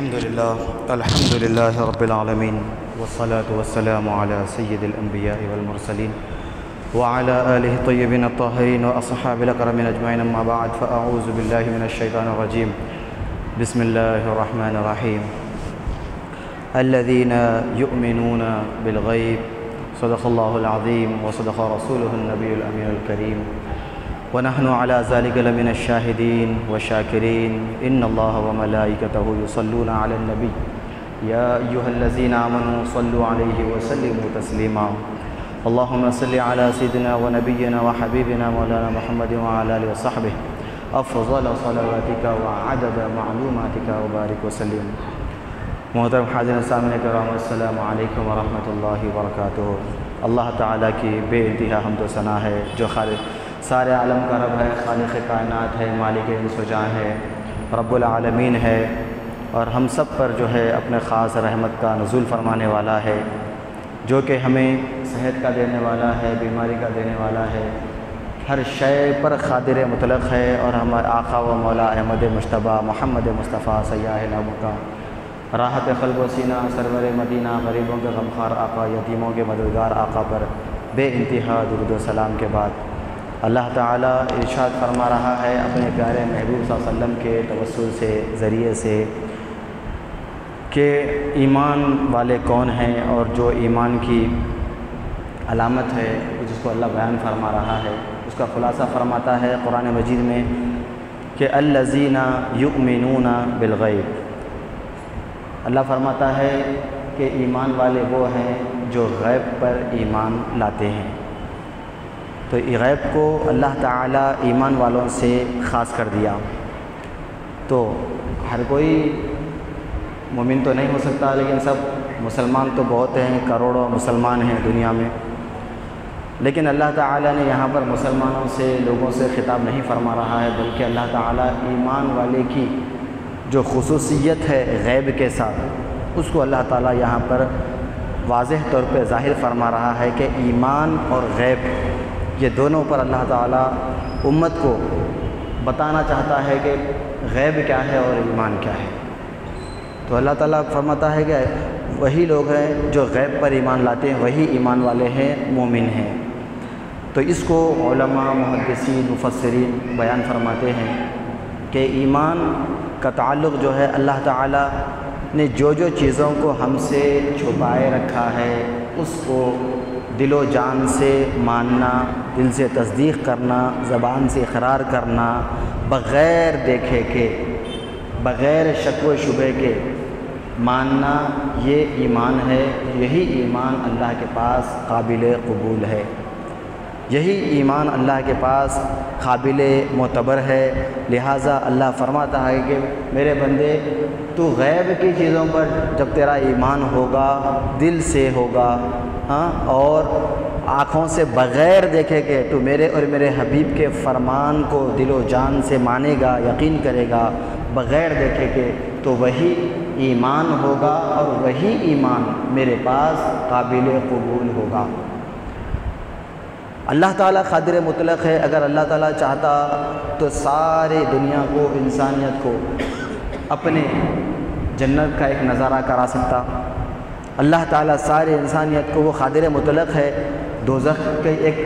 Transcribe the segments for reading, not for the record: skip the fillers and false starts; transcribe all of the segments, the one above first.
الحمد لله رب العالمين والصلاة والسلام على سيد الأنبياء والمرسلين وعلى آله الطيبين الطاهرين وأصحاب الأكرمين أجمعين، أما بعد، فأعوذ بالله من الشيطان الرجيم. بسم الله الرحمن الرحيم. الذين يؤمنون بالغيب، صدق الله العظيم وصدق رسوله النبي الأمين الكريم، ونحن على ذلك لمن الشاهدين والشاكرين. إن الله وملائكته يصلون على النبي يا أيها الذين آمنوا صلوا عليه وسلموا تسليما. اللهم صل على سيدنا ونبينا وحبيبنا مولانا محمد وعلى آله وصحبه أفضل صلواتك وعدد معلوماتك وبارك وسلم. محترم حاضرین سامعین کرام، السلام علیکم ورحمۃ اللہ وبرکاتہ. اللہ تعالیٰ کی بے انتہا حمد و ثنا ہے، جو سارے عالم کا رب ہے، خالق کائنات ہے، مالک انس و جاں ہے، رب العالمین ہے، اور ہم سب پر جو ہے اپنے خاص رحمت کا نزول فرمانے والا ہے، جو کہ ہمیں صحت کا دینے والا ہے، بیماری کا دینے والا ہے، ہر شے پر قادر مطلق ہے، اور ہمارے آقا و مولا احمد مجتبیٰ محمد مصطفیٰ سیاح نامہ، راحت قلب و سینہ، سرور مدینہ، غریبوں کے غمخوار آقا، یتیموں کے مددگار آقا پر بے انتہا درود و سلام کے بعد اللہ تعالیٰ ارشاد فرما رہا ہے اپنے پیارے محبوب صلی اللہ علیہ وسلم کے توسل سے، ذریعے سے، کہ ایمان والے کون ہیں، اور جو ایمان کی علامت ہے جس کو اللہ بیان فرما رہا ہے، اس کا خلاصہ فرماتا ہے قرآن مجید میں کہ الذین یؤمنون بالغیب. اللہ فرماتا ہے کہ ایمان والے وہ ہیں جو غیب پر ایمان لاتے ہیں. تو غیب کو اللہ تعالیٰ ایمان والوں سے خاص کر دیا. تو ہر کوئی مومن تو نہیں ہو سکتا، لیکن سب مسلمان تو بہت ہیں، کروڑوں مسلمان ہیں دنیا میں، لیکن اللہ تعالیٰ نے یہاں پر مسلمانوں سے، لوگوں سے خطاب نہیں فرما رہا ہے، بلکہ اللہ تعالیٰ ایمان والے کی جو خصوصیت ہے غیب کے ساتھ، اس کو اللہ تعالیٰ یہاں پر واضح طور پہ ظاہر فرما رہا ہے کہ ایمان اور غیب، یہ دونوں پر اللہ تعالیٰ امت کو بتانا چاہتا ہے کہ غیب کیا ہے اور ایمان کیا ہے. تو اللہ تعالیٰ فرماتا ہے کہ وہی لوگ ہیں جو غیب پر ایمان لاتے ہیں، وہی ایمان والے ہیں، مومن ہیں. تو اس کو علماء، محدثین، مفسرین بیان فرماتے ہیں کہ ایمان کا تعلق جو ہے اللہ تعالیٰ نے جو چیزوں کو ہم سے چھپائے رکھا ہے، اس کو دل و جان سے ماننا، دل سے تصدیق کرنا، زبان سے اقرار کرنا، بغیر دیکھے کے، بغیر شک و شبہ کے ماننا، یہ ایمان ہے. یہی ایمان اللہ کے پاس قابل قبول ہے، یہی ایمان اللہ کے پاس قابل معتبر ہے. لہٰذا اللہ فرماتا ہے کہ میرے بندے، تو غیب کی چیزوں پر جب تیرا ایمان ہوگا، دل سے ہوگا، اور آنکھوں سے بغیر دیکھے کہ تو میرے اور میرے حبیب کے فرمان کو دل و جان سے مانے گا، یقین کرے گا بغیر دیکھے کہ، تو وہی ایمان ہوگا، اور وہی ایمان میرے پاس قابل قبول ہوگا. اللہ تعالیٰ قادر مطلق ہے. اگر اللہ تعالیٰ چاہتا تو سارے دنیا کو، انسانیت کو اپنے جنت کا ایک نظارہ کرا سکتا. اللہ تعالیٰ سارے انسانیت کو، وہ قادر مطلق ہے، دوزخ کی ایک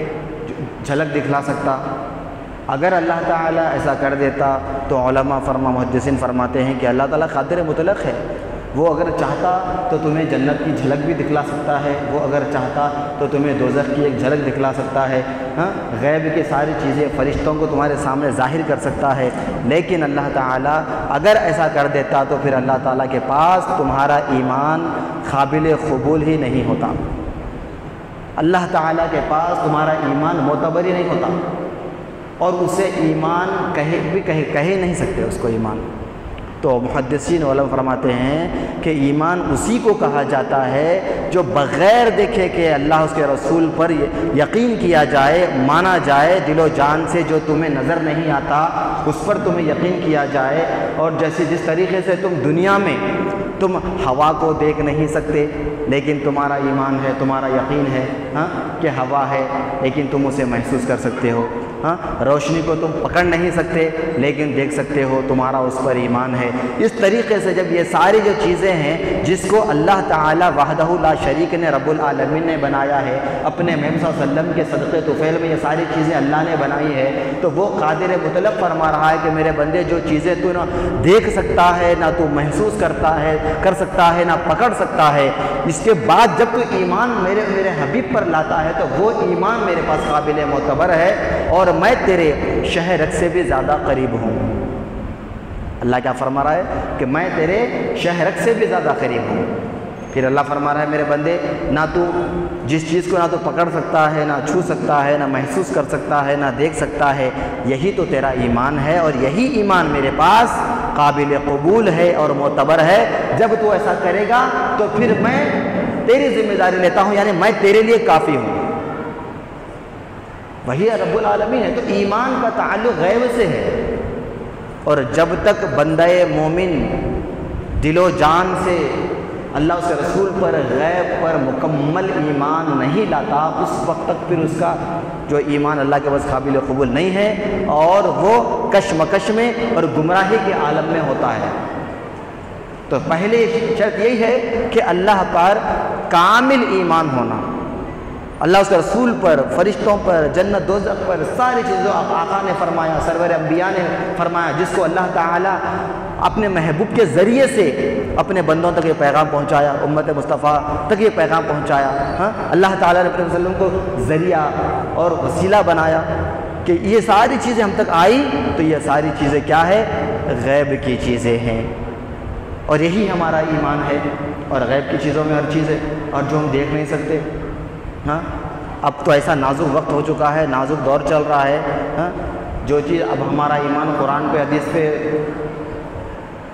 جھلک دکھلا سکتا. اگر اللہ تعالیٰ ایسا کر دیتا تو علماء محدثین فرماتے ہیں کہ اللہ تعالیٰ قادر مطلق ہے. وہ اگر چاہتا تو تمہیں جنت کی جھلک بھی دکھلا سکتا ہے، وہ اگر چاہتا تو تمہیں دوزخ کی ایک جھلک دکھلا سکتا ہے. غیب کی ساری چیزیں فرشتوں کو تمہارے سامنے ظاہر کر سکتا ہے. لیکن اللہ تعالیٰ اگر ایسا کر دیتا تو پھر اللہ تعالیٰ کے پاس تمہارا ایمان قابل قبول ہی نہیں ہوتا. اللہ تعالیٰ کے پاس تمہارا ایمان معتبر ہی نہیں ہوتا، اور اسے ایمان کہے نہیں سکتے اس کو ایمان. تو محدثین علماء فرماتے ہیں کہ ایمان اسی کو کہا جاتا ہے جو بغیر دیکھے کہ اللہ اس کے رسول پر یقین کیا جائے، مانا جائے دل و جان سے. جو تمہیں نظر نہیں آتا اس پر تمہیں یقین کیا جائے. اور جس طریقے سے تم دنیا میں تم ہوا کو دیکھ نہیں سکتے، لیکن تمہارا ایمان ہے، تمہارا یقین ہے کہ ہوا ہے، لیکن تم اسے محسوس کر سکتے ہو. ہاں، روشنی کو تم پکڑ نہیں سکتے لیکن دیکھ سکتے ہو، تمہارا اس پر ایمان ہے۔ اس طریقے سے جب یہ ساری جو چیزیں ہیں جس کو اللہ تعالیٰ وحدہ لا شریک نے رب العالمین نے بنایا ہے، اپنے محمد صلی اللہ علیہ وسلم کے صدقے طفیل میں یہ ساری چیزیں اللہ نے بنائی ہے، تو وہ قادر مطلق فرما رہا ہے کہ میرے بندے جو چیزیں تو نہ دیکھ سکتا ہے، نہ تو محسوس کر سکتا ہے، نہ پکڑ سکتا ہے، اس کے بعد جب تو ایمان میرے حبیب پر لاتا ہے تو وہ ایمان میرے پاس قابل معتبر ہے، اور میں تیرے شہ رگ سے بھی زیادہ قریب ہوں۔ اللہ کیا فرما رہا ہے کہ میں تیرے شہ رگ سے بھی زیادہ قریب ہوں۔ پھر اللہ فرما رہا ہے میرے بندے، نہ تو جس چیز کو نہ تو پکڑ سکتا ہے، نہ چھو سکتا ہے، نہ محسوس کر سکتا ہے، نہ دیکھ سکتا ہے، یہی تو تیرا ایمان ہے، اور یہی ایمان میرے پاس قابل قبول ہے اور معتبر ہے۔ جب تو ایسا کرے گا تو پھر میں تیری ذمہ داری لیتا ہوں، یعنی میں تیرے لیے کافی ہوں۔ وہی رب العالمین ہے۔ تو ایمان کا تعلق غیب سے ہے، اور جب تک بندہ مومن دل و جان سے اللہ اس کے رسول پر غیب پر مکمل ایمان نہیں لاتا، اس وقت تک پھر اس کا جو ایمان اللہ کے پاس قابل قبول نہیں ہے، اور وہ کشمکش میں اور گمراہی کے عالم میں ہوتا ہے۔ تو پہلی شرط یہی ہے کہ اللہ پر کامل ایمان ہونا، اللہ اس کے رسول پر، فرشتوں پر، جنت دوزخ پر، ساری چیزوں آقا نے فرمایا، سرور انبیاء نے فرمایا، جس کو اللہ تعالیٰ اپنے محبوب کے ذریعے سے اپنے بندوں تک یہ پیغام پہنچایا، امت مصطفیٰ تک یہ پیغام پہنچایا۔ ہاں، اللہ تعالیٰ نے اپنے وسلم کو ذریعہ اور وسیلہ بنایا کہ یہ ساری چیزیں ہم تک آئی، تو یہ ساری چیزیں کیا ہے؟ غیب کی چیزیں ہیں، اور یہی ہمارا ایمان ہے۔ اور غیب کی چیزوں میں ہر چیز ہے، اور جو ہم دیکھ نہیں سکتے۔ ہاں، اب تو ایسا نازک وقت ہو چکا ہے، نازک دور چل رہا ہے۔ ہاں، جو چیز اب ہمارا ایمان قرآن پہ حدیث پہ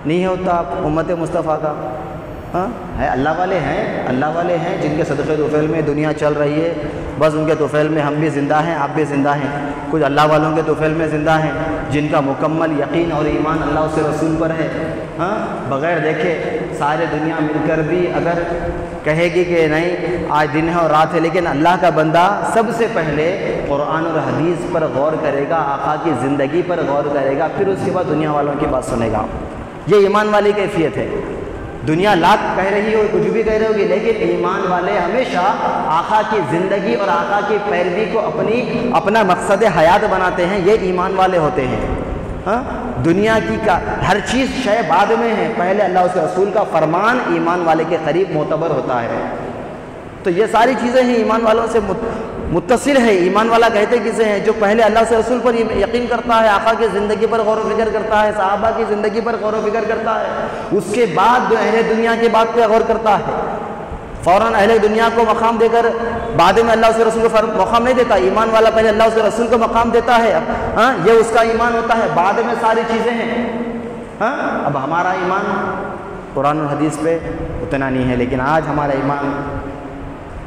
نہیں ہوتا امت مصطفیٰ کا، ہاں ہے، اللہ والے ہیں جن کے صدقے طفیل میں دنیا چل رہی ہے، بس ان کے طفیل میں ہم بھی زندہ ہیں، آپ بھی زندہ ہیں۔ کچھ اللہ والوں کے طفیل میں زندہ ہیں جن کا مکمل یقین اور ایمان اللہ اس کے رسول پر ہے۔ ہاں، بغیر دیکھے سارے دنیا مل کر بھی اگر کہے گی کہ نہیں آج دن ہے اور رات ہے، لیکن اللہ کا بندہ سب سے پہلے قرآن اور حدیث پر غور کرے گا، آقا کی زندگی پر غور کرے گا، پھر اس کے بعد دنیا والوں کی بات سنے گا۔ یہ ایمان والی کیفیت ہے۔ دنیا لاکھ کہہ رہی ہو، کچھ بھی کہہ رہی ہوگی، لیکن ایمان والے ہمیشہ آقا کی زندگی اور آقا کی پیروی کو اپنا مقصد حیات بناتے ہیں، یہ ایمان والے ہوتے ہیں۔ ہاں، دنیا کی ہر چیز شے بعد میں ہے، پہلے اللہ اس کے رسول کا فرمان ایمان والے کے قریب معتبر ہوتا ہے۔ تو یہ ساری چیزیں ہیں ایمان والوں سے متصل ہے۔ ایمان والا کہتے کسے ہیں؟ جو پہلے اللہ سے رسول پر یقین کرتا ہے، آقا کی زندگی پر غور و فکر کرتا ہے، صحابہ کی زندگی پر غور و فکر کرتا ہے، اس کے بعد جو اہل دنیا کی بات پہ غور کرتا ہے۔ فوراً اہل دنیا کو مقام دے کر بعد میں اللہ سے رسول کو مقام نہیں دیتا۔ ایمان والا پہلے اللہ سے رسول کو مقام دیتا ہے، ہاں، یہ اس کا ایمان ہوتا ہے، بعد میں ساری چیزیں ہیں۔ ہاں، اب ہمارا ایمان قرآن و حدیث پہ اتنا نہیں ہے، لیکن آج ہمارا ایمان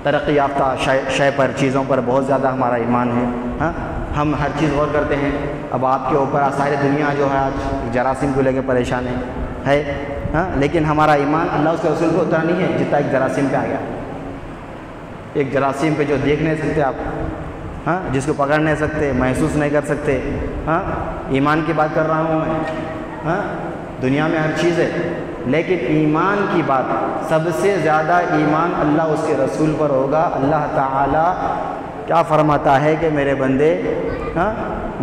ترقی یافتہ شے پر، چیزوں پر بہت زیادہ ہمارا ایمان ہے۔ ہاں، ہم ہر چیز غور کرتے ہیں۔ اب آپ کے اوپر ساری دنیا جو ہے آج جراثیم کو لے کے پریشان ہے، ہاں، لیکن ہمارا ایمان اللہ اس کے رسول کو اتنا نہیں ہے جتنا ایک جراثیم پہ آ گیا۔ ایک جراثیم پہ جو دیکھ نہیں سکتے آپ، ہاں، جس کو پکڑ نہیں سکتے، محسوس نہیں کر سکتے۔ ہاں، ایمان کی بات کر رہا ہوں میں۔ ہاں، دنیا میں ہر چیز ہے، لیکن ایمان کی بات سب سے زیادہ ایمان اللہ اس کے رسول پر ہوگا۔ اللہ تعالیٰ کیا فرماتا ہے کہ میرے بندے، ہاں،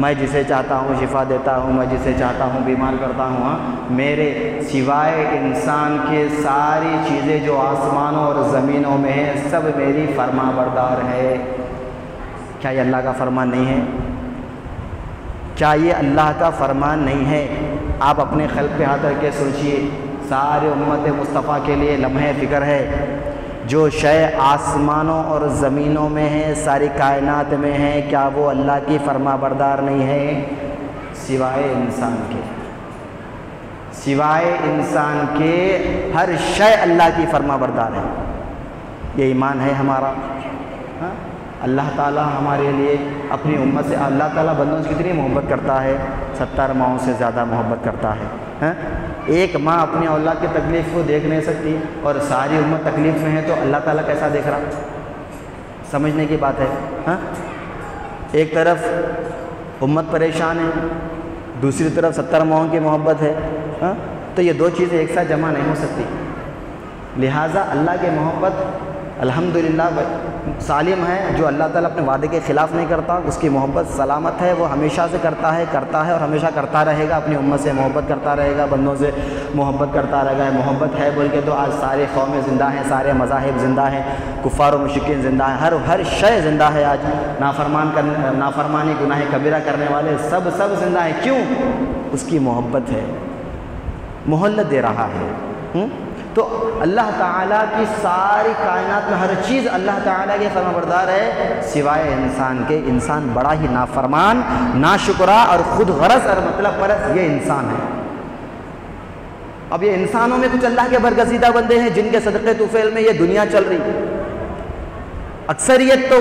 میں جسے چاہتا ہوں شفا دیتا ہوں، میں جسے چاہتا ہوں بیمار کرتا ہوں۔ ہاں، میرے سوائے انسان کے ساری چیزیں جو آسمانوں اور زمینوں میں ہیں سب میری فرما بردار ہے۔ کیا یہ اللہ کا فرمان نہیں ہے؟ کیا یہ اللہ کا فرمان نہیں ہے؟ آپ اپنے قلب پہ ہاتھ رکھ کے سوچئے، سارے امت مصطفیٰ کے لیے لمحے فکر ہے، جو شے آسمانوں اور زمینوں میں ہے، ساری کائنات میں ہے، کیا وہ اللہ کی فرما بردار نہیں ہے؟ سوائے انسان کے، سوائے انسان کے ہر شے اللہ کی فرما بردار ہے۔ یہ ایمان ہے ہمارا۔ ہاں، اللہ تعالیٰ ہمارے لیے اپنی امت سے، اللہ تعالیٰ بندوں سے کتنی محبت کرتا ہے؟ 70 ماؤں سے زیادہ محبت کرتا ہے۔ ہاں، ایک ماں اپنی اولاد کی تکلیف کو دیکھ نہیں سکتی اور ساری امت تکلیف میں ہے، تو اللہ تعالیٰ کیسا دیکھ رہا؟ سمجھنے کی بات ہے۔ ہاں، ایک طرف امت پریشان ہے، دوسری طرف 70 ماہوں کی محبت ہے، ہاں تو یہ دو چیزیں ایک ساتھ جمع نہیں ہو سکتی۔ لہٰذا اللہ کی محبت الحمدللہ سالم ہے، جو اللہ تعالیٰ اپنے وعدے کے خلاف نہیں کرتا، اس کی محبت سلامت ہے، وہ ہمیشہ سے کرتا ہے اور ہمیشہ کرتا رہے گا، اپنی امت سے محبت کرتا رہے گا، بندوں سے محبت کرتا رہے گا۔ محبت ہے بول کے تو آج سارے قومیں زندہ ہیں، سارے مذاہب زندہ ہیں، کفار و مشرکین زندہ ہیں، ہر شے زندہ ہے آج، نافرمانی گناہ کبیرہ کرنے والے سب زندہ ہیں۔ کیوں؟ اس کی محبت ہے، مہلت دے رہا ہے۔ تو اللہ تعالیٰ کی ساری کائنات میں ہر چیز اللہ تعالیٰ کے فرما بردار ہے سوائے انسان کے۔ انسان بڑا ہی نافرمان، ناشکرا اور خود غرض اور مطلب پرست یہ انسان ہے۔ اب یہ انسانوں میں کچھ اللہ کے برگزیدہ بندے ہیں جن کے صدقے طفیل میں یہ دنیا چل رہی، اکثریت تو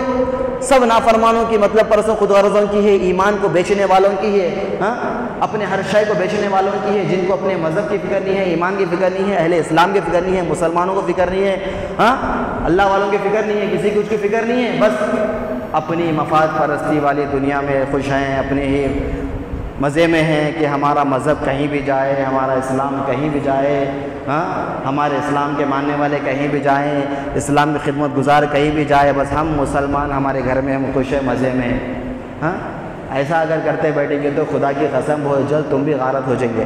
سب نافرمانوں کی، مطلب پرستوں، خود غرضوں کی ہے، ایمان کو بیچنے والوں کی ہے، ہاں اپنے ہر شے کو بیچنے والوں کی ہے، جن کو اپنے مذہب کی فکر نہیں ہے، ایمان کی فکر نہیں ہے، اہل اسلام کی فکر نہیں ہے، مسلمانوں کو فکر نہیں ہے، ہاں اللہ والوں کی فکر نہیں ہے، کسی کی کچھ کی فکر نہیں ہے، بس اپنی مفاد پرستی والی دنیا میں خوش ہیں، اپنے ہی مزے میں ہیں کہ ہمارا مذہب کہیں بھی جائے، ہمارا اسلام کہیں بھی جائے، ہاں ہمارے اسلام کے ماننے والے کہیں بھی جائیں، اسلام کی خدمت گزار کہیں بھی جائے، بس ہم مسلمان ہمارے گھر میں ہم خوش ہیں، مزے میں ہیں۔ ہاں ایسا اگر کرتے بیٹھیں گے تو خدا کی قسم بہت جلد تم بھی غارت ہو جائیں گے۔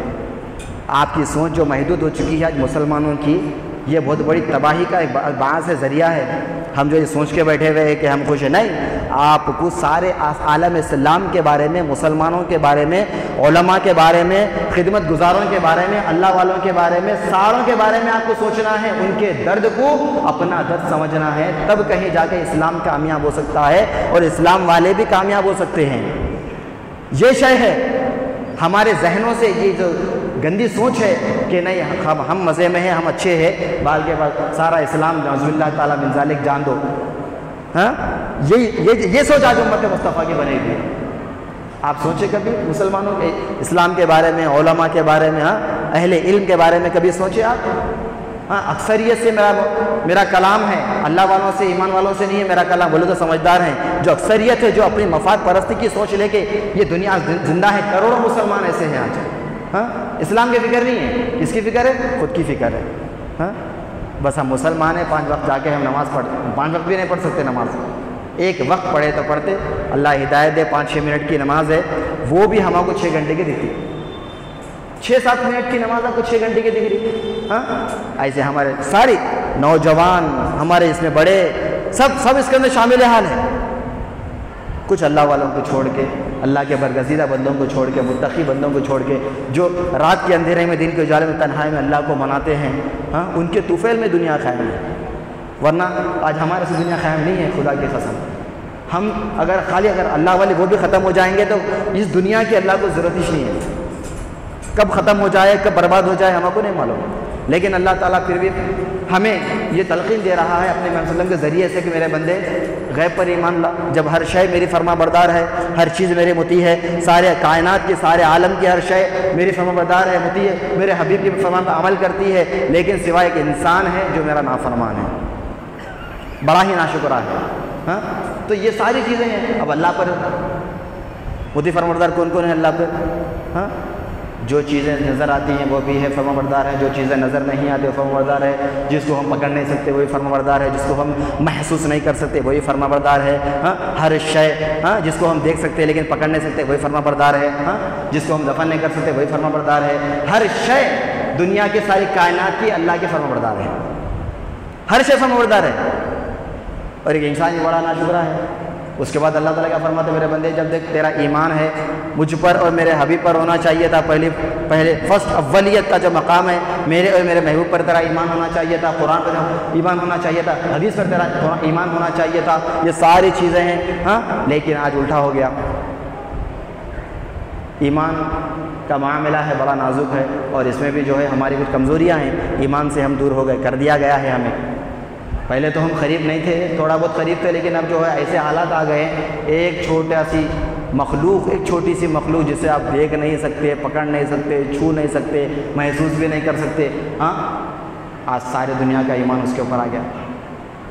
آپ کی سوچ جو محدود ہو چکی ہے آج مسلمانوں کی، یہ بہت بڑی تباہی کا ایک باعث ہے، ذریعہ ہے۔ ہم جو یہ سوچ کے بیٹھے ہوئے ہیں کہ ہم خوش ہیں، نہیں، آپ کو سارے عالم اسلام کے بارے میں، مسلمانوں کے بارے میں، علماء کے بارے میں، خدمت گزاروں کے بارے میں، اللہ والوں کے بارے میں، ساروں کے بارے میں آپ کو سوچنا ہے، ان کے درد کو اپنا درد سمجھنا ہے، تب کہیں جا کے اسلام کامیاب ہو سکتا ہے اور اسلام والے بھی کامیاب ہو سکتے ہیں۔ یہ شے ہے ہمارے ذہنوں سے، یہ جو گندی سوچ ہے کہ نہیں ہم مزے میں ہیں، ہم اچھے ہیں، بال کے بعد سارا اسلام نعوذ باللہ تعالیٰ من ذالک جان دو، ہاں یہ سوچ آج امت مصطفیٰ کی بنے گی۔ آپ سوچیں کبھی مسلمانوں کے اسلام کے بارے میں، علماء کے بارے میں، ہاں اہل علم کے بارے میں کبھی سوچے آپ؟ ہاں اکثریت سے میرا کلام ہے، اللہ والوں سے، ایمان والوں سے نہیں ہے میرا کلام، بولے تو سمجھدار ہیں۔ جو اکثریت ہے جو اپنی مفاد پرستی کی سوچ لے کے یہ دنیا زندہ ہے، کروڑوں مسلمان ایسے ہیں آج، ہاں اسلام کی فکر نہیں ہے، کس کی فکر ہے؟ خود کی فکر ہے، ہاں بس ہم مسلمان ہیں، 5 وقت جا کے ہم نماز پڑھتے، 5 وقت بھی نہیں پڑھ سکتے نماز، ایک وقت پڑھے تو پڑھتے، اللہ ہدایت دے، 5-6 منٹ کی نماز ہے، وہ بھی ہم کو 6 گھنٹے کی دکھتی، 6-7 منٹ کی نماز آپ کو 6 گھنٹے کی دکھ رہی، ہاں ایسے ہمارے ساری نوجوان، ہمارے اس میں بڑے، سب اس کے اندر شامل حال ہے۔ کچھ اللہ والوں کو چھوڑ کے، اللہ کے برگزیدہ بندوں کو چھوڑ کے، متقی بندوں کو چھوڑ کے، جو رات کے اندھیرے میں، دن کے اجالے میں، تنہائی میں اللہ کو مناتے ہیں، ہاں ان کے طفیل میں دنیا قائم ہے، ورنہ آج ہمارے سے دنیا قائم نہیں ہے، خدا کی قسم۔ ہم اگر اللہ والے وہ بھی ختم ہو جائیں گے تو اس دنیا کی اللہ کو ضرورت ہی نہیں ہے، کب ختم ہو جائے، کب برباد ہو جائے ہم کو نہیں معلوم، لیکن اللہ تعالیٰ پھر بھی ہمیں یہ تلقین دے رہا ہے اپنے محمد صلی اللہ علیہ وسلم کے ذریعے سے کہ میرے بندے غیب پر ایمان لا، جب ہر شے میری فرما بردار ہے، ہر چیز میرے مطیع ہے، سارے کائنات کی، سارے عالم کی ہر شے میری فرما بردار ہے، مطیع ہے، میرے حبیب کی فرمان پر عمل کرتی ہے، لیکن سوائے ایک انسان ہے جو میرا نافرمان ہے، بڑا ہی ناشکرا ہے، ہاں تو یہ ساری چیزیں ہیں۔ اب اللہ پر مطیع فرما بردار کون کون ہے اللہ پر؟ ہاں جو چیزیں نظر آتی ہیں وہ بھی ہے فرما بردار ہے، جو چیزیں نظر نہیں آتی وہ فرما بردار ہے، جس کو ہم پکڑ نہیں سکتے وہی فرما بردار ہے، جس کو ہم محسوس نہیں کر سکتے وہی فرما بردار ہے، ہاں ہر شے، ہاں جس کو ہم دیکھ سکتے لیکن پکڑ نہیں سکتے وہی فرما بردار ہے، ہاں جس کو ہم دفن نہیں کر سکتے وہی فرما بردار ہے، ہر شے دنیا کے ساری کائنات کی اللہ کے فرما بردار ہے، ہر شے فرما بردار ہے، اور ایک انسان ہی بڑا ناشکرا ہے۔ اس کے بعد اللہ تعالیٰ کیا فرماتے میرے بندے، جب دیکھ تیرا ایمان ہے مجھ پر اور میرے حبیب پر ہونا چاہیے تھا، پہلے فرسٹ اولیت کا جو مقام ہے میرے اور میرے محبوب پر تیرا ایمان ہونا چاہیے تھا، قرآن پر ایمان ہونا چاہیے تھا، حدیث پر تیرا ایمان ہونا چاہیے تھا، یہ ساری چیزیں ہیں، ہاں لیکن آج الٹا ہو گیا۔ ایمان کا معاملہ ہے بڑا نازک ہے، اور اس میں بھی جو ہے ہماری کچھ کمزوریاں ہیں، ایمان سے ہم دور ہو گئے، کر دیا گیا ہے ہمیں۔ پہلے تو ہم قریب نہیں تھے، تھوڑا بہت قریب تھے، لیکن اب جو ہے ایسے حالات آ گئے، ایک چھوٹا سی مخلوق، ایک چھوٹی سی مخلوق جسے آپ دیکھ نہیں سکتے، پکڑ نہیں سکتے، چھو نہیں سکتے، محسوس بھی نہیں کر سکتے، ہاں آج سارے دنیا کا ایمان اس کے اوپر آ گیا،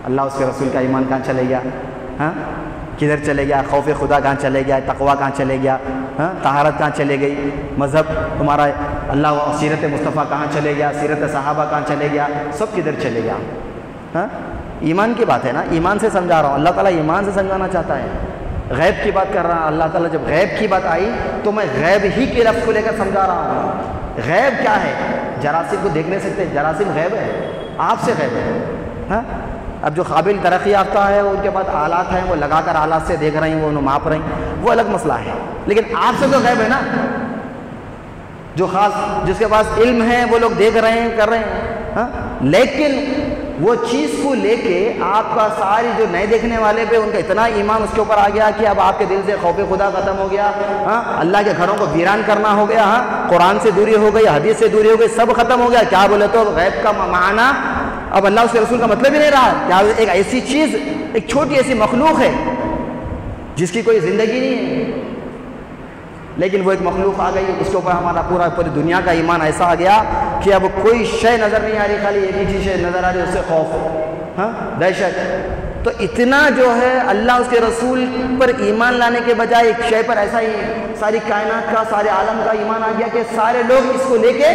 اللہ اس کے رسول کا ایمان کہاں چلے گیا، ہاں کدھر چلے گیا؟ خوف خدا کہاں چلے گیا؟ تقویٰ کہاں چلے گیا؟ طہارت کہاں چلے گئی؟ مذہب تمہارا اللہ و سیرت مصطفیٰ کہاں چلے گیا؟ سیرت صحابہ کہاں چلے گیا؟ سب کدھر چلے گیا؟ ایمان کی بات ہے نا، ایمان سے سمجھا رہا ہوں، اللہ تعالیٰ ایمان سے سمجھانا چاہتا ہے۔ غیب کی بات کر رہا ہوں، اللہ تعالیٰ جب غیب کی بات آئی تو میں غیب ہی کے لفظ کو لے کر سمجھا رہا ہوں۔ غیب کیا ہے؟ جراثیم کو دیکھ نہیں سکتے، جراثیم غیب ہے، آپ سے غیب ہے۔ اب جو قابل ترقی یافتہ ہے ان کے پاس آلات ہیں، وہ لگا کر آلات سے دیکھ رہے ہیں، وہ انہوں ماپ رہے ہیں، وہ الگ مسئلہ ہے، لیکن آپ سے تو غیب ہے نا۔ جو خاص جس کے پاس علم ہے وہ لوگ دیکھ رہے ہیں، کر رہے ہیں، لیکن وہ چیز کو لے کے آپ کا ساری جو نئے دیکھنے والے پہ ان کا اتنا ایمان اس کے اوپر آ گیا کہ اب آپ کے دل سے خوف خدا ختم ہو گیا، اللہ کے گھروں کو ویران کرنا ہو گیا، قرآن سے دوری ہو گئی، حدیث سے دوری ہو گئی، سب ختم ہو گیا۔ کیا بولے تو غیب کا معنی اب اللہ اس کے رسول کا مطلب ہی نہیں رہا۔ کیا ایک ایسی چیز، ایک چھوٹی ایسی مخلوق ہے جس کی کوئی زندگی نہیں ہے، لیکن وہ ایک مخلوق آ گئی، اس کے اوپر ہمارا پوری دنیا کا ایمان ایسا آ گیا کہ اب کوئی شے نظر نہیں آ رہی، خالی ایک ہی چیز نظر آ رہی ہے، اس سے خوف، دہشت۔ تو اتنا جو ہے اللہ اس کے رسول پر ایمان لانے کے بجائے ایک شے پر ایسا ہی ساری کائنات کا، سارے عالم کا ایمان آ گیا کہ سارے لوگ اس کو لے کے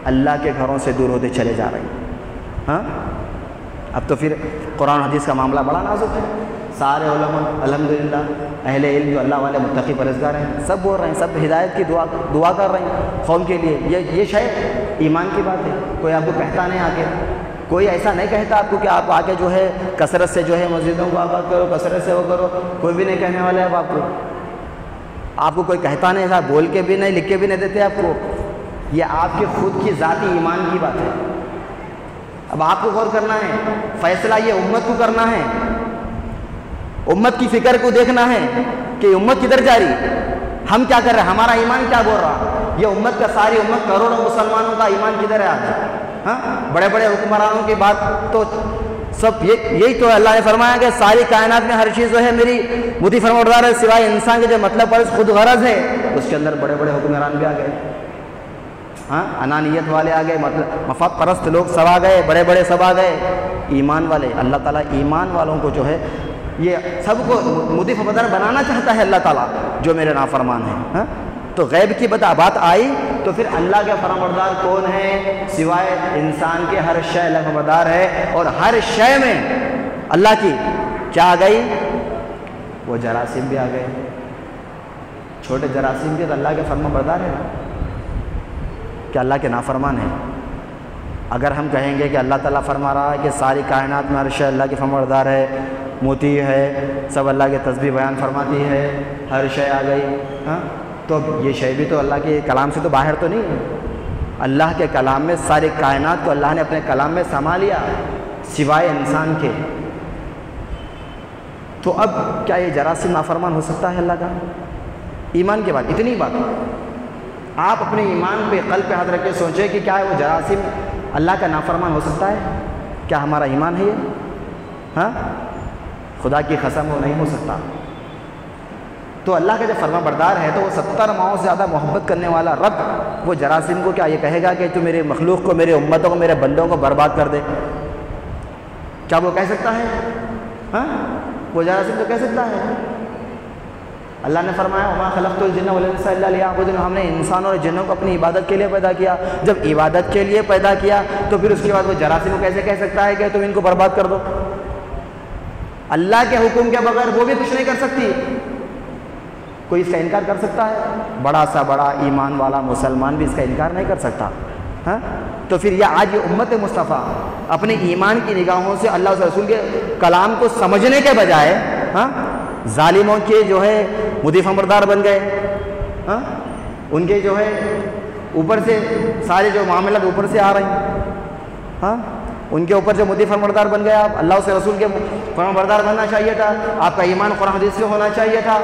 اللہ کے گھروں سے دور ہوتے چلے جا رہے ہیں۔ اب تو پھر قرآن حدیث کا معاملہ بڑا نازک ہے۔ سارے علماء الحمدللہ اہل علم جو اللہ والے متقی پرہیزگار ہیں، سب بول رہے ہیں، سب ہدایت کی دعا کر رہے ہیں قوم کے لیے۔ یہ شاید ایمان کی بات ہے، کوئی آپ کو کہتا نہیں، آ کے کوئی ایسا نہیں کہتا آپ کو کہ آپ آ کے جو ہے کثرت سے جو ہے مسجدوں کو آباد کرو، کثرت سے وہ کرو، کوئی بھی نہیں کہنے والا ہے آپ کو کوئی کہتا نہیں، ایسا بول کے بھی نہیں، لکھ کے بھی نہیں دیتے آپ کو۔ یہ آپ کے خود کی ذاتی ایمان کی بات ہے۔ اب آپ کو غور کرنا ہے، فیصلہ یہ امت کو کرنا ہے، امت کی فکر کو دیکھنا ہے کہ امت کدھر جا رہی، ہم کیا کر رہے ہیں، ہمارا ایمان کیا بول رہا۔ یہ امت کا، ساری امت کروڑوں مسلمانوں کا ایمان کدھر ہے آج؟ بڑے بڑے حکمرانوں کی بات تو سب یہی تو اللہ نے فرمایا کہ ساری کائنات میں ہر چیز جو ہے میری مدی فرماردار ہے، سوائے انسان کے جو مطلب پر خود غرض ہے، اس کے اندر بڑے بڑے حکمران بھی آ گئے، انانیت والے آ گئے، مطلب مفاد پرست لوگ سب آ گئے، بڑے بڑے سب آ گئے۔ ایمان والے، اللہ تعالیٰ ایمان والوں کو جو ہے یہ سب کو مدی فرماردار بنانا چاہتا ہے اللہ تعالیٰ، جو میرے نافرمان ہیں۔ تو غیب کی بات آئی تو پھر اللہ کے فرماردار کون ہے سوائے انسان کے؟ ہر شے اللہ فرماردار ہے، اور ہر شے میں اللہ کی کیا آ گئی؟ وہ جراثیم بھی آ گئے، چھوٹے جراثیم بھی تو اللہ کے فرماردار ہے نا، کہ اللہ کے نافرمان ہیں۔ اگر ہم کہیں گے کہ اللہ تعالیٰ فرما رہا ہے کہ ساری کائنات میں ہر شے اللہ کے فرماردار ہے، موتی ہے، سب اللہ کے تسبیح بیان فرماتی ہے، ہر شے آ گئی، تو یہ شے بھی تو اللہ کے کلام سے تو باہر تو نہیں ہے۔ اللہ کے کلام میں ساری کائنات کو اللہ نے اپنے کلام میں سما لیا سوائے انسان کے۔ تو اب کیا یہ جراثیم نافرمان ہو سکتا ہے اللہ کا؟ ایمان کے بعد اتنی بات، آپ اپنے ایمان پہ، قلب پہ ہاتھ رکھ کے سوچیں کہ کیا وہ جراثیم اللہ کا نافرمان ہو سکتا ہے؟ کیا ہمارا ایمان ہے یہ؟ خدا کی قسم وہ نہیں ہو سکتا۔ تو اللہ کا جب فرما بردار ہے تو وہ 70 ماہوں سے زیادہ محبت کرنے والا رب وہ جراثیم کو کیا یہ کہے گا کہ تو میرے مخلوق کو، میرے امتوں کو، میرے بندوں کو برباد کر دے؟ کیا وہ کہہ سکتا ہے؟ وہ جراثیم تو کہہ سکتا ہے؟ اللہ نے فرمایا وما خلقت الجن والانس الا لیعبدون، ہم نے انسانوں اور جنوں کو اپنی عبادت کے لیے پیدا کیا۔ جب عبادت کے لیے پیدا کیا تو پھر اس کے بعد وہ جراثیم کو کیسے کہہ سکتا ہے کہ تم ان کو برباد کر دو؟ اللہ کے حکم کے بغیر وہ بھی کچھ نہیں کر سکتی۔ کوئی اس کا انکار کر سکتا ہے؟ بڑا سا بڑا ایمان والا مسلمان بھی اس کا انکار نہیں کر سکتا۔ تو پھر یہ آج یہ امت مصطفیٰ اپنے ایمان کی نگاہوں سے اللہ اور رسول کے کلام کو سمجھنے کے بجائے ظالموں کے جو ہے مدی فرماردار بن گئے، ان کے جو ہے اوپر سے سارے جو معاملات اوپر سے آ رہے ہیں، ان کے اوپر جو مدی فرماردار بن گئے آپ۔ اللہ سے رسول کے فرماردار بننا چاہیے تھا، آپ کا ایمان قرآن حدیث سے ہونا چاہیے تھا۔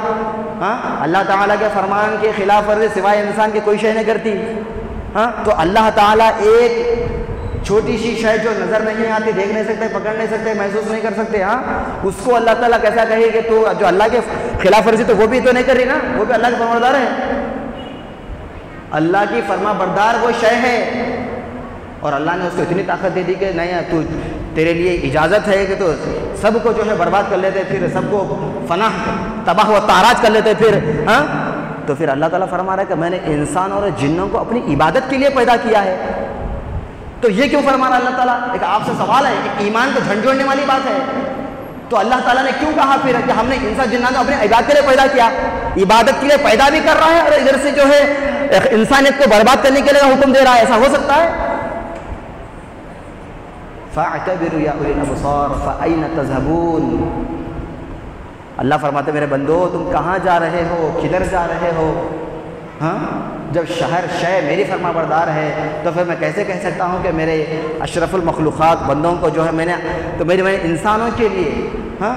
اللہ تعالیٰ کے فرمان کے خلاف ورزی سوائے انسان کی کوئی شے نہیں کرتی۔ تو اللہ تعالیٰ ایک چھوٹی سی شے جو نظر نہیں آتی، دیکھ نہیں سکتے، پکڑ نہیں سکتے، محسوس نہیں کر سکتے، اس کو اللہ تعالیٰ کیسا کہے کہ تو جو اللہ کے خلاف ورزی تو وہ بھی تو نہیں کر رہی نا، وہ بھی اللہ کے فرماردار ہے۔ اللہ کی فرما بردار وہ شے ہے، اور اللہ نے اس کو اتنی طاقت دے دی کہ نہیں تو تیرے لیے اجازت ہے کہ تو سب کو جو ہے برباد کر لیتے، پھر سب کو تباہ و تاراج کر لیتے پھر، ہاں؟ تو پھر اللہ تعالیٰ فرما رہا ہے کہ میں نے انسان اور جنوں کو اپنی عبادت کے لیے پیدا کیا ہے، تو یہ کیوں فرما رہا ہے اللہ تعالیٰ؟ ایک آپ سے سوال ہے، ایک ایمان کو جھنجھوڑنے والی بات ہے، تو اللہ تعالیٰ نے کیوں کہا پھر کہ ہم نے انسان جنات کو اپنے عبادت کے لیے پیدا کیا؟ عبادت کے لیے پیدا بھی کر رہا ہے اور ادھر سے جو ہے انسانیت کو برباد کرنے کے لیے حکم دے رہا ہے، ایسا ہو سکتا ہے؟ فَاعْتَبِرُوا يَا أُولِي الْأَبْصَارِ فَأَيْنَ تَذْهَبُونَ۔ اللہ فرماتے میرے بندو تم کہاں جا رہے ہو، کدھر جا رہے ہو؟ ہاں، جب شے میری فرما بردار ہے تو پھر میں کیسے کہہ سکتا ہوں کہ میرے اشرف المخلوقات بندوں کو جو ہے میں نے انسانوں کے لیے، ہاں،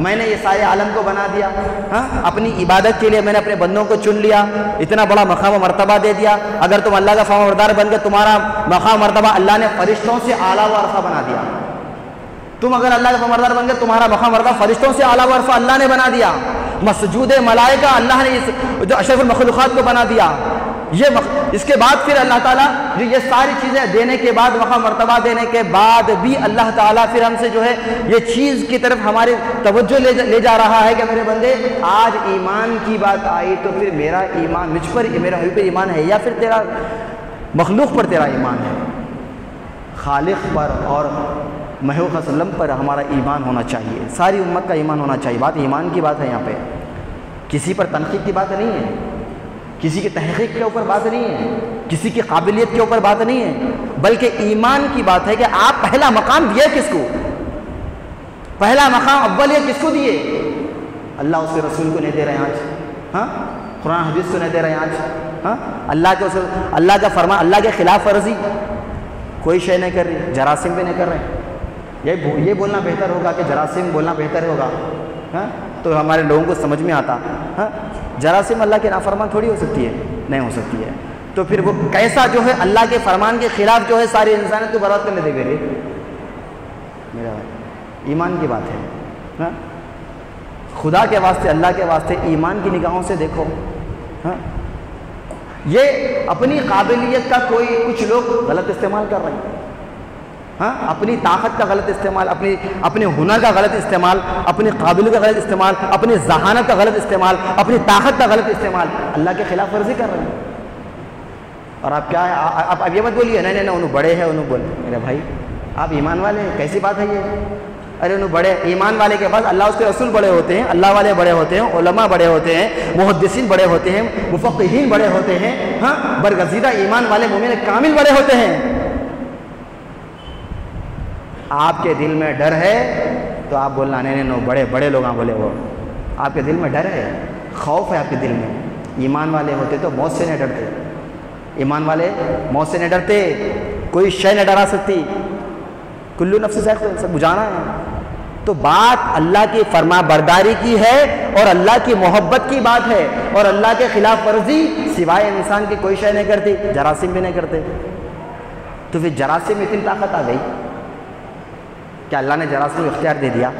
میں نے یہ سارے عالم کو بنا دیا، ہاں، اپنی عبادت کے لیے میں نے اپنے بندوں کو چن لیا، اتنا بڑا مقام و مرتبہ دے دیا۔ اگر تم اللہ کا فرما بردار بن کے تمہارا مقام مرتبہ اللہ نے فرشتوں سے اعلیٰ و عرفہ بنا دیا، تم اگر اللہ کا فرما بردار بن کے تمہارا مقام مرتبہ فرشتوں سے اعلیٰ و عرفہ اللہ نے بنا دیا، مسجود ملائکہ اللہ نے جو اشرف المخلوقات کو بنا دیا، اس کے بعد پھر اللہ تعالیٰ جو یہ ساری چیزیں دینے کے بعد مقام مرتبہ دینے کے بعد بھی اللہ تعالیٰ پھر ہم سے جو ہے یہ چیز کی طرف ہماری توجہ لے جا رہا ہے کہ میرے بندے آج ایمان کی بات آئی تو پھر میرا ایمان مجھ پر، میرا حبیب پر ایمان ہے یا پھر تیرا مخلوق پر تیرا ایمان ہے؟ خالق پر اور محبوب صلی اللہ علیہ وسلم پر ہمارا ایمان ہونا چاہیے، ساری امت کا ایمان ہونا چاہیے۔ بات ایمان کی بات ہے، یہاں پہ کسی پر تنقید کی بات نہیں ہے، کسی کی تحقیق کے اوپر بات نہیں ہے، کسی کی قابلیت کے اوپر بات نہیں ہے، بلکہ ایمان کی بات ہے کہ آپ پہلا مقام دیے کس کو؟ پہلا مقام اولیت کس کو دیے؟ اللہ اس کے رسول کو نہیں دے رہے ہیں آج، ہاں، قرآن حدیث کو نہیں دے رہے ہیں آج، ہاں، اللہ کا فرمان، اللہ کے خلاف ورزی کوئی شے نہیں کر رہی، جراثیم بھی نہیں کر رہے۔ یہ بولنا بہتر ہوگا کہ جراثیم بولنا بہتر ہوگا، ہاں، تو ہمارے لوگوں کو سمجھ میں آتا، ہاں، جراثیم اللہ کے نافرمان تھوڑی ہو سکتی ہے، نہیں ہو سکتی ہے، تو پھر وہ کیسا جو ہے اللہ کے فرمان کے خلاف جو ہے ساری انسانیت کو برباد کرنے دے گئے؟ میرا بھائی ایمان کی بات ہے، ہاں، خدا کے واسطے، اللہ کے واسطے ایمان کی نگاہوں سے دیکھو، ہاں، یہ اپنی قابلیت کا کچھ لوگ غلط استعمال کر رہے ہیں، ہاں، اپنی طاقت کا غلط استعمال، اپنے ہنر کا غلط استعمال، اپنی قابلیت کا غلط استعمال، اپنی ذہانت کا غلط استعمال، اپنی طاقت کا غلط استعمال، اللہ کے خلاف ورزی کر رہے ہیں۔ اور آپ کیا ہے، آپ اب یہ مت بولیے نہیں انہوں بڑے ہیں، انہوں بول، میرے بھائی آپ ایمان والے ہیں، کیسی بات ہے یہ؟ ارے انہوں بڑے، ایمان والے کے پاس اللہ اس کے رسول بڑے ہوتے ہیں، اللہ والے بڑے ہوتے ہیں، علماء بڑے ہوتے ہیں، محدثین بڑے ہوتے ہیں، مفقہین بڑے ہوتے ہیں، ہاں، برگزیدہ ایمان والے مومن کامل بڑے ہوتے ہیں۔ آپ کے دل میں ڈر ہے تو آپ بولنا نہیں بڑے لوگ بولے، وہ آپ کے دل میں ڈر ہے، خوف ہے آپ کے دل میں۔ ایمان والے ہوتے تو موت سے نہیں ڈرتے، ایمان والے موت سے نہیں ڈرتے، کوئی شے نہیں ڈرا سکتی، کلو نفس ذائقہ، سب بجانا ہے۔ تو بات اللہ کی فرما برداری کی ہے اور اللہ کی محبت کی بات ہے، اور اللہ کے خلاف ورزی سوائے انسان کی کوئی شے نہیں کرتی، جراثیم بھی نہیں کرتے۔ تو پھر جراثیم میں اتنی طاقت آ گئی کہ اللہ نے جراثیم کو اختیار دے دیا،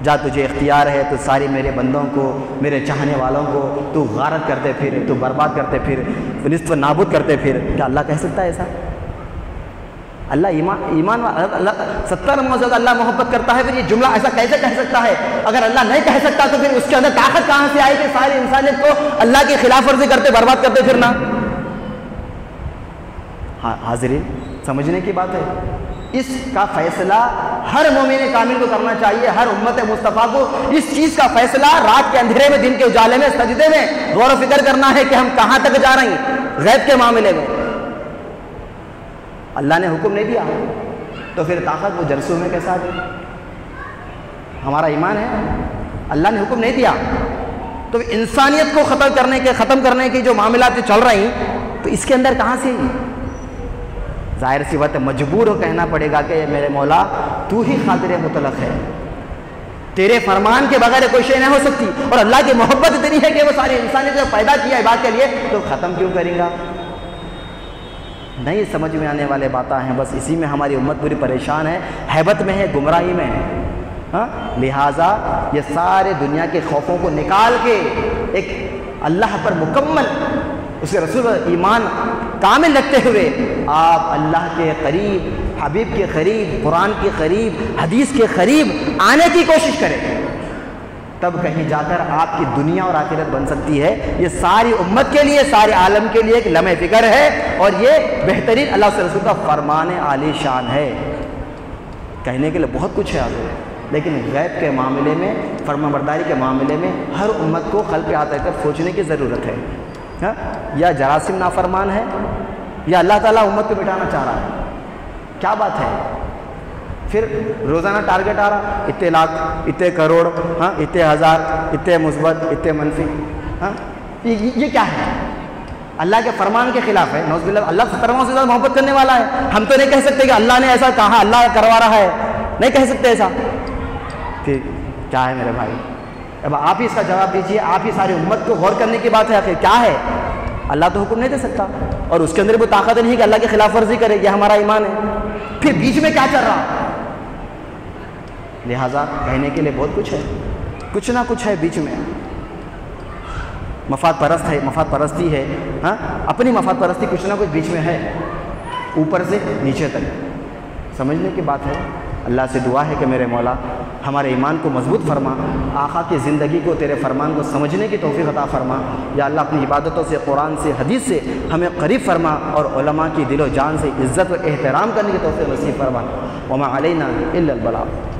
جا تجھے اختیار ہے تو ساری میرے بندوں کو، میرے چاہنے والوں کو تو غارت کرتے پھر، تو برباد کرتے پھر، نصف نابود کرتے پھر۔ کیا اللہ کہہ سکتا ہے ایسا؟ اللہ ایمان اللہ 70 موجود اللہ محبت کرتا ہے، پھر یہ جملہ ایسا کیسے کہہ سکتا ہے؟ اگر اللہ نہیں کہہ سکتا تو پھر اس کے اندر طاقت کہاں سے آئی کہ ساری انسانیت کو اللہ کی خلاف ورزی کرتے برباد کرتے پھرنا؟ حاضرین سمجھنے کی بات ہے، اس کا فیصلہ ہر مومن کامل کو کرنا چاہیے، ہر امت مصطفیٰ کو اس چیز کا فیصلہ رات کے اندھیرے میں، دن کے اجالے میں، سجدے میں غور و فکر کرنا ہے کہ ہم کہاں تک جا رہے ہیں غیب کے معاملے میں۔ اللہ نے حکم نہیں دیا تو پھر طاقت وہ جرسوں میں کیسا دے؟ ہمارا ایمان ہے، اللہ نے حکم نہیں دیا تو انسانیت کو ختم کرنے کی جو معاملات چل رہی ہیں تو اس کے اندر کہاں سے؟ ظاہر سی بات ہے، مجبور ہو کہنا پڑے گا کہ میرے مولا تو ہی قادر مطلق ہے، تیرے فرمان کے بغیر کوئی شے نہیں ہو سکتی، اور اللہ کی محبت اتنی ہے کہ وہ ساری انسانیت کو پیدا کیا عبادت کے لیے، تو ختم کیوں کریں گا؟ نہیں سمجھ میں آنے والے باتیں ہیں، بس اسی میں ہماری امت پوری پریشان ہے، حیبت میں ہے، گمراہی میں ہے، ہاں، لہٰذا یہ سارے دنیا کے خوفوں کو نکال کے ایک اللہ پر مکمل، اس کے رسول پر ایمان کامل رکھتے ہوئے آپ اللہ کے قریب حبیب کے قریب، قرآن کے قریب، حدیث کے قریب آنے کی کوشش کرے، تب کہیں جا کر آپ کی دنیا اور آخرت بن سکتی ہے۔ یہ ساری امت کے لیے، سارے عالم کے لیے ایک لمحہ فکر ہے، اور یہ بہترین اللہ سے رسول کا فرمان عالی شان ہے۔ کہنے کے لیے بہت کچھ ہے آگے، لیکن غیب کے معاملے میں، فرما برداری کے معاملے میں ہر امت کو قلب پہ ہاتھ رکھ کر سوچنے کی ضرورت ہے۔ یا جراثیم نافرمان ہے، یا اللہ تعالیٰ امت کو بٹھانا چاہ رہا ہے؟ کیا بات ہے؟ پھر روزانہ ٹارگٹ آ رہا، اتنے لاکھ، اتنے کروڑ، اتنے ہزار، اتنے مثبت، اتنے منفی، یہ کیا ہے؟ اللہ کے فرمان کے خلاف ہے، نعوذ باللہ۔ اللہ فرمانوں سے زیادہ محبت کرنے والا ہے، ہم تو نہیں کہہ سکتے کہ اللہ نے ایسا کہا، اللہ کروا رہا ہے، نہیں کہہ سکتے ایسا۔ پھر کیا ہے میرے بھائی؟ اب آپ ہی اس کا جواب دیجئے، آپ ہی ساری امت کو غور کرنے کی بات ہے۔ آخر کیا ہے؟ اللہ تو حکم نہیں دے سکتا، اور اس کے اندر وہ طاقت نہیں ہے کہ اللہ کی خلاف ورزی کرے، یہ ہمارا ایمان ہے۔ پھر بیچ میں کیا چل رہا؟ لہٰذا کہنے کے لیے بہت کچھ ہے، کچھ نہ کچھ ہے بیچ میں۔ مفاد پرست ہے، مفاد پرستی ہے، اپنی مفاد پرستی کچھ نہ کچھ بیچ میں ہے، اوپر سے نیچے تک سمجھنے کی بات ہے۔ اللہ سے دعا ہے کہ میرے مولا ہمارے ایمان کو مضبوط فرما، آقا کی زندگی کو، تیرے فرمان کو سمجھنے کی توفیق عطا فرما۔ یا اللہ اپنی عبادتوں سے، قرآن سے، حدیث سے ہمیں قریب فرما، اور علماء کی دل و جان سے عزت و احترام کرنے کی توفیق نصیب فرما۔ وما علینا الا البلاغ۔